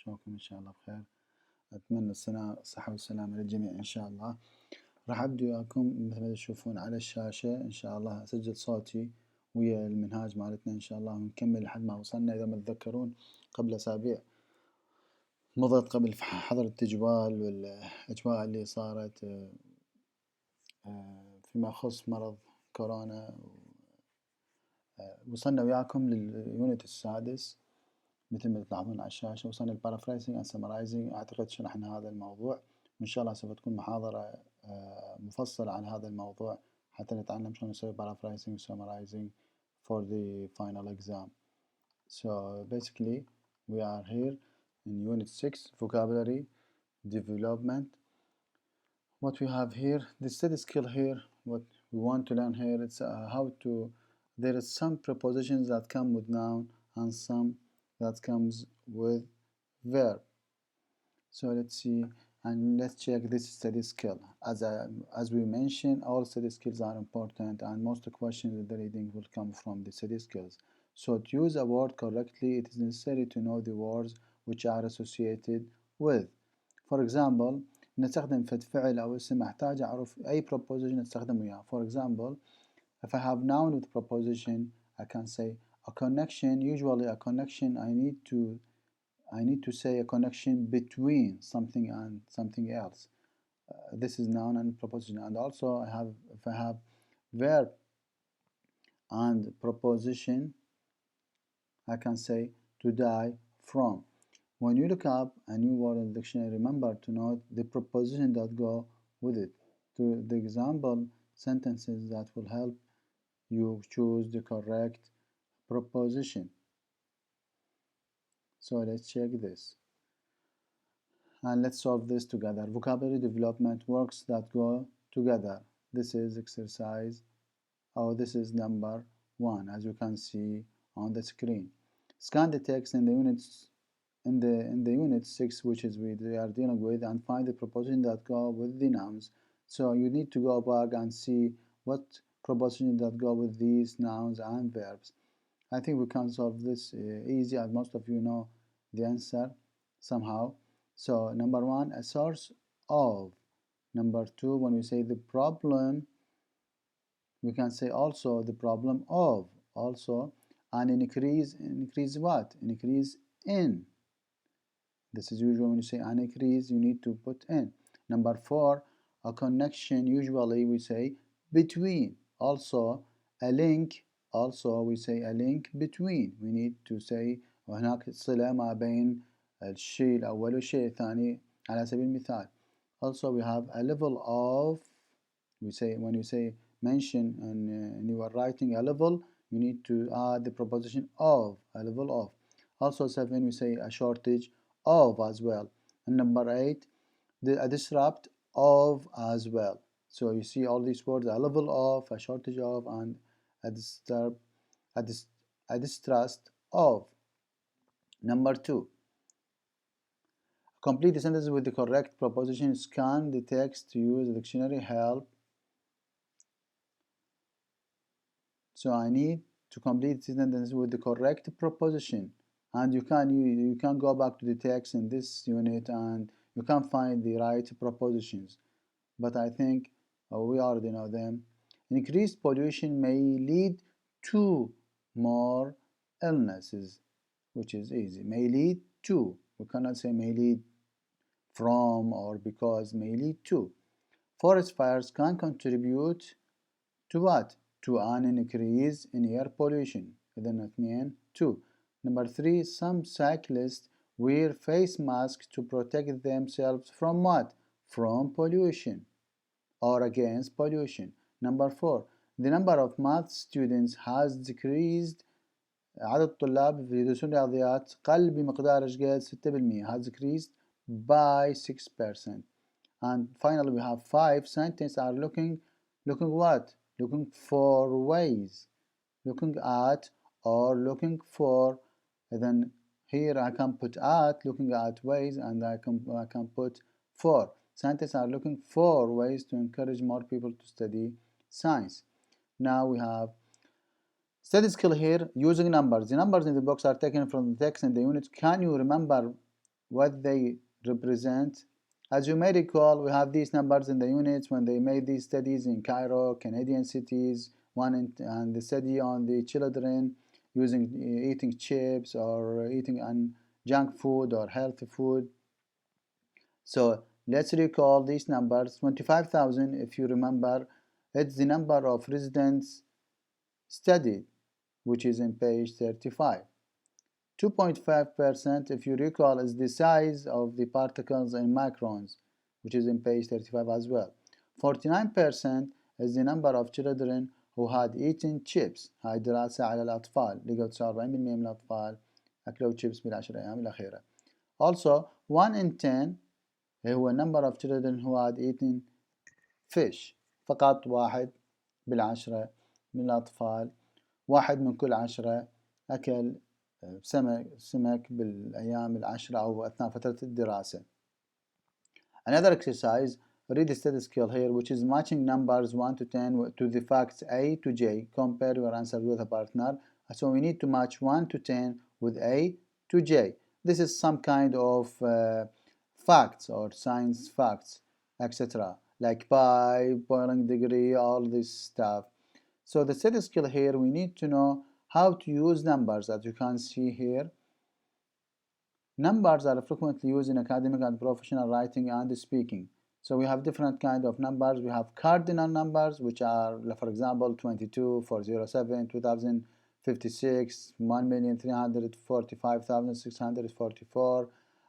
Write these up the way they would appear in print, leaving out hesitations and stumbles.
شلونكم؟ إن شاء الله بخير. أتمنى الصحة والسلامة للجميع إن شاء الله. راح أبدأ وياكم مثل ما تشوفون على الشاشة إن شاء الله. أسجل صوتي ويا المنهاج مالتنا إن شاء الله ونكمل لحد ما وصلنا. إذا ما تذكرون قبل أسابيع مضت قبل حظر التجوال والأجواء اللي صارت فيما يخص مرض كورونا، وصلنا وياكم لليونت السادس مثل ما تلاحظون على الشاشة. وصلنا البارافريزنج اند سمرايزنج. أعتقد شرحنا هذا الموضوع وإن شاء الله سوف تكون محاضرة مفصلة عن هذا الموضوع حتى نتعلم شلون نسوي paraphrasing summarizing for the final exam. So basically we are here in unit 6 vocabulary development. What we have here, the study skill here, what we want to learn here, it's how to, there is some prepositions that come with noun and some that comes with verb. So let's see and let's check this study skill. As we mentioned, all study skills are important and most questions in the reading will come from the study skills. So to use a word correctly, it is necessary to know the words which are associated with. For example, نستخدم فعل أو اسم أحتاج أعرف أي preposition نستخدم وياه. For example, if I have noun with preposition, I can say a connection. Usually a connection, I need to say a connection between something and something else. This is noun and preposition. And also if I have verb and preposition, I can say to die from. When you look up a new word in the dictionary, remember to note the preposition that go with it. To the example sentences that will help you choose the correct preposition. So let's check this. And let's solve this together. Vocabulary development, works that go together. This is exercise, this is number 1, as you can see on the screen. Scan the text in the units in the unit 6, which is we are dealing with, and find the preposition that go with the nouns. So you need to go back and see what preposition that go with these nouns and verbs. I think we can solve this easy, as most of you know the answer somehow. So number 1, a source of. Number 2, when we say the problem, we can say also the problem of. Also an increase what? Increase in. This is usually when you say an increase, you need to put in. Number 4, a connection, usually we say between. Also a link, also we say a link between. We need to say وهناك صلة ما بين الشيء الأول والشيء الثاني على سبيل المثال. Also we have a level of. We say when you say mention and you are writing a level, you need to add the preposition of, a level of. Also 7, we say a shortage of as well. And number 8, a disrupt of as well. So you see all these words, a level of, a shortage of, and a distrust of. Number 2, complete the sentences with the correct preposition. Scan the text to use the dictionary help. So I need to complete the sentence with the correct preposition. And you can go back to the text in this unit and you can find the right prepositions. But I think we already know them. Increased pollution may lead to more illnesses, which is easy. May lead to. We cannot say may lead from or because, may lead to. Forest fires can contribute to what? To an increase in air pollution. إذن 2 2. Number 3, some cyclists wear face masks to protect themselves from what? From pollution or against pollution. Number 4, the number of math students has decreased. عدد الطلاب في يدرسون رياضيات قل بمقدار ايش قد 6%, has decreased by 6%. And finally we have 5, scientists are looking what? Looking for ways, looking at or looking for. And then here I can put at, looking at ways, and I can put for. Scientists are looking for ways to encourage more people to study science. Now we have study skill here, using numbers. The numbers in the box are taken from the text in the unit. Can you remember what they represent. As you may recall, we have these numbers in the units when they made these studies in Cairo, Canadian cities, and the study on the children using eating chips or eating junk food or healthy food. So let's recall these numbers. 25,000, if you remember, it's the number of residents studied, which is in page 35. 2.5%, if you recall, is the size of the particles in microns, which is in page 35 as well. 49% is the number of children who had eaten chips. هاي دراسة على الأطفال، لقوا 49% من الأطفال أكلوا chips بالعشر أيام الأخيرة. Also, 1 in 10 هو number of children who had eaten fish. فقط واحد بالعشرة من الأطفال، واحد من كل 10 أكل سمك بالأيام العشرة أو أثناء فترة الدراسة. Another exercise, read the study skill here, which is matching numbers 1 to 10 to the facts A to J. Compare your answer with a partner. So we need to match 1 to 10 with A to J. This is some kind of facts or science facts, etc. Like pi, boiling degree, all this stuff. So the study skill here, we need to know how to use numbers, as you can see here. Numbers are frequently used in academic and professional writing and speaking. So we have different kind of numbers. We have cardinal numbers, which are, for example, 22, 407, 2056, 1,345,644.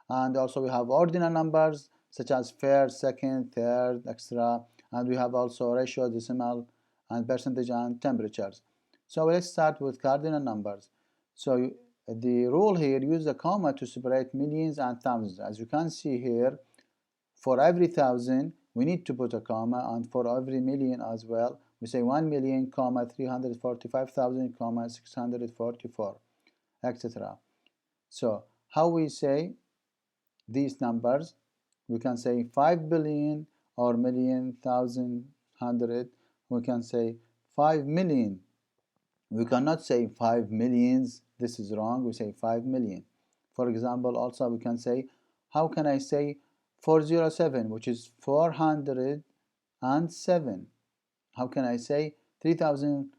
And also we have ordinal numbers, such as first, second, third, etc. And we have also ratio, decimal, and percentage and temperatures. So let's start with cardinal numbers. So the rule here, use a comma to separate millions and thousands. As you can see here, for every thousand, we need to put a comma, and for every million as well, we say 1,000,000, 345,000, 644, etc. So how we say these numbers? We can say 5 billion or million, thousand, hundred. We can say 5 million. We cannot say 5 millions. This is wrong. We say 5 million. For example, also we can say, how can I say 407, which is 407? How can I say 3000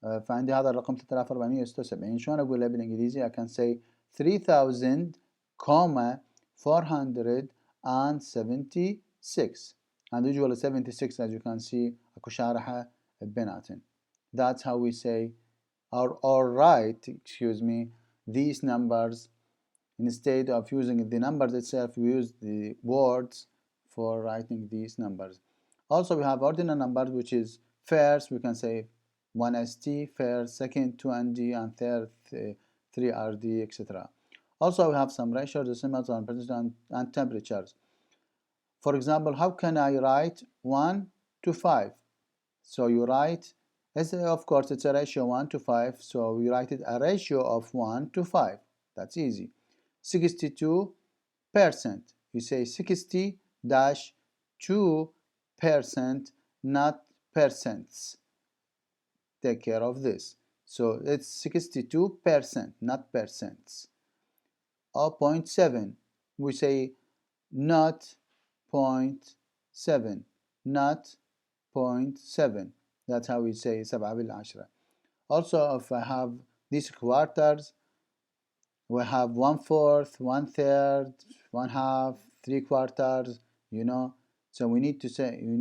فعندي هذا الرقم 3476. شلون اقولها بالانجليزي؟ I can say 3000, 476. And usually 76, as you can see, اكو شارحة بيناتن. That's how we say or write, excuse me, these numbers. Instead of using the numbers itself, we use the words for writing these numbers. Also, we have ordinal numbers, which is first, we can say 1st, first, second 2nd, and third 3rd, etc. Also, we have some ratios, decimals, and temperatures. For example, how can I write 1 to 5? So you write, of course, it's a ratio 1 to 5, so we write it a ratio of 1 to 5. That's easy. 62%. You say 60-2%, not percents. Take care of this. So it's 62%, not percents. Or 0.7. We say not 0.7, not 0.7. That's how we say 7 Also, if I have these quarters, we have 1/4, 1/3, 1/2, 3/4, you know. So we need to say, we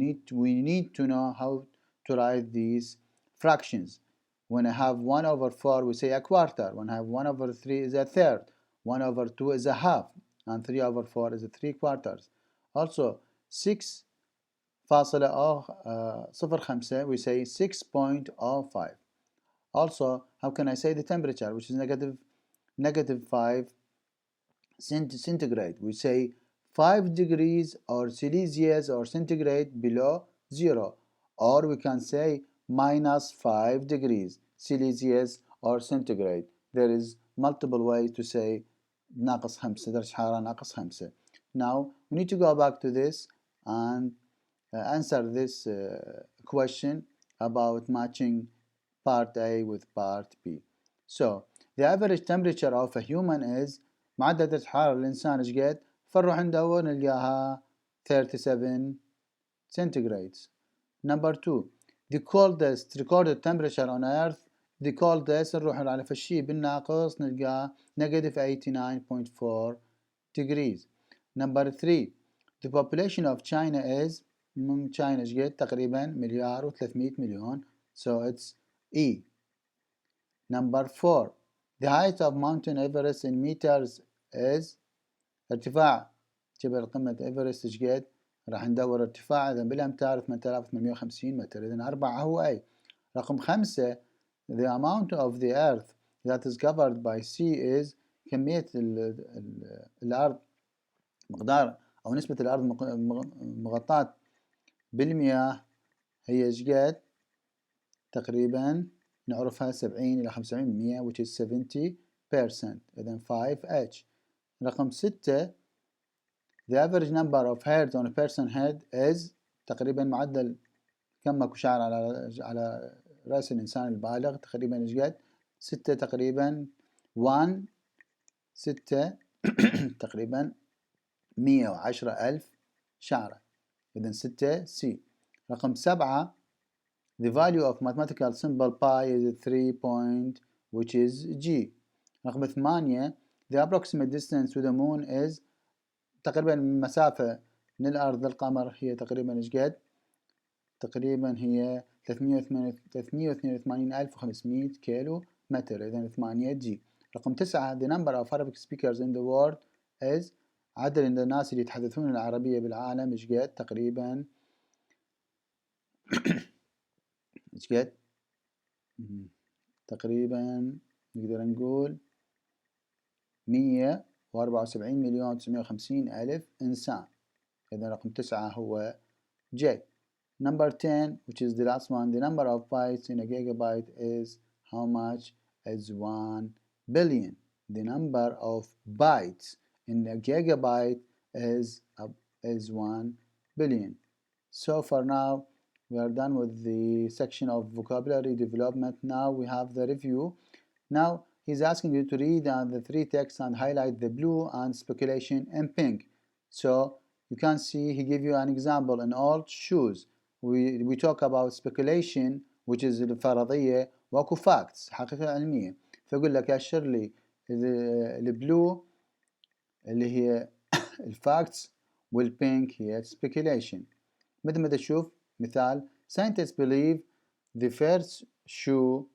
need to know how to write these fractions. When I have 1/4, we say a quarter. When I have 1/3 is a third. 1/2 is a half. And 3/4 is a 3/4. Also, 6.05, we say 6.05. Also, how can I say the temperature, which is -5 centigrade? We say 5 degrees or Celsius or centigrade below 0. Or we can say -5 degrees Celsius or centigrade. There is multiple ways to say -5 درجة حرارة -5. Now we need to go back to this and answer this question about matching part A with part B. So the average temperature of a human is معدل درجة حرارة الإنسان إيش قد؟ فنروح ندور نلقاها 37 centigrades. Number 2 the coldest recorded temperature on earth. the coldest نروح على فالشي بالناقص نلقاه negative 89.4 degrees. Number 3 the population of China is China إيش قد؟ تقريبا مليار و300 مليون, so it's E. Number 4 the height of Mountain Everest in meters is ارتفاع جبل قمة إيفرست إيش قد؟ راح ندور ارتفاع إذا بالأمتار 8850 متر. إذا 4 هو أي. رقم 5 the amount of the earth that is covered by sea is كمية الأرض, مقدار أو نسبة الأرض مغطاة بالمياه هي إيش قد؟ تقريبا نعرفها 70 إلى 75% which is 70%. إذا 5H. رقم 6 the average number of hairs on a person head is تقريبا معدل كم ماكو شعر على رأس الإنسان البالغ تقريبا إيش قد؟ 6 تقريبا 6 تقريبا 110,000 شعرة. إذن 6 C. رقم 7 the value of mathematical symbol pi is 3 point which is G. رقم 8 the approximate distance to the moon is تقريبا المسافة من الأرض للقمر هي تقريبا إيش قد؟ تقريبا هي 382,500 كيلو متر. إذا 8 جي. رقم 9 the number of Arabic speakers in the world is عدد الناس اللي يتحدثون العربية بالعالم إيش قد؟ تقريبا إيش قد؟ تقريبا نقدر نقول 174,950,000 إنسان. إذا رقم 9 هو J. Number 10 which is the last one, the number of bytes in a gigabyte is how much? Is 1 billion. The number of bytes in a gigabyte is 1 billion. So for now we are done with the section of vocabulary development. Now we have the review. Now he's asking you to read the 3 texts and highlight the blue and speculation in pink. So you can see he give you an example in all shoes. We talk about speculation which is الفرضية, واكو facts حقيقة علمية. فيقول لك أشر لي البلو اللي هي الفاكتس والبينك هي speculation. مثل ما تشوف مثال scientists believe the first shoe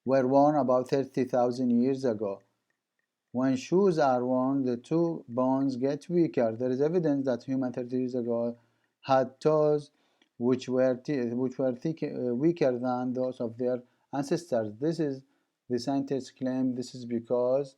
were worn about 30,000 years ago. When shoes are worn, the two bones get weaker. There is evidence that humans 30 years ago had toes which were weaker than those of their ancestors. This is the scientists claim this is because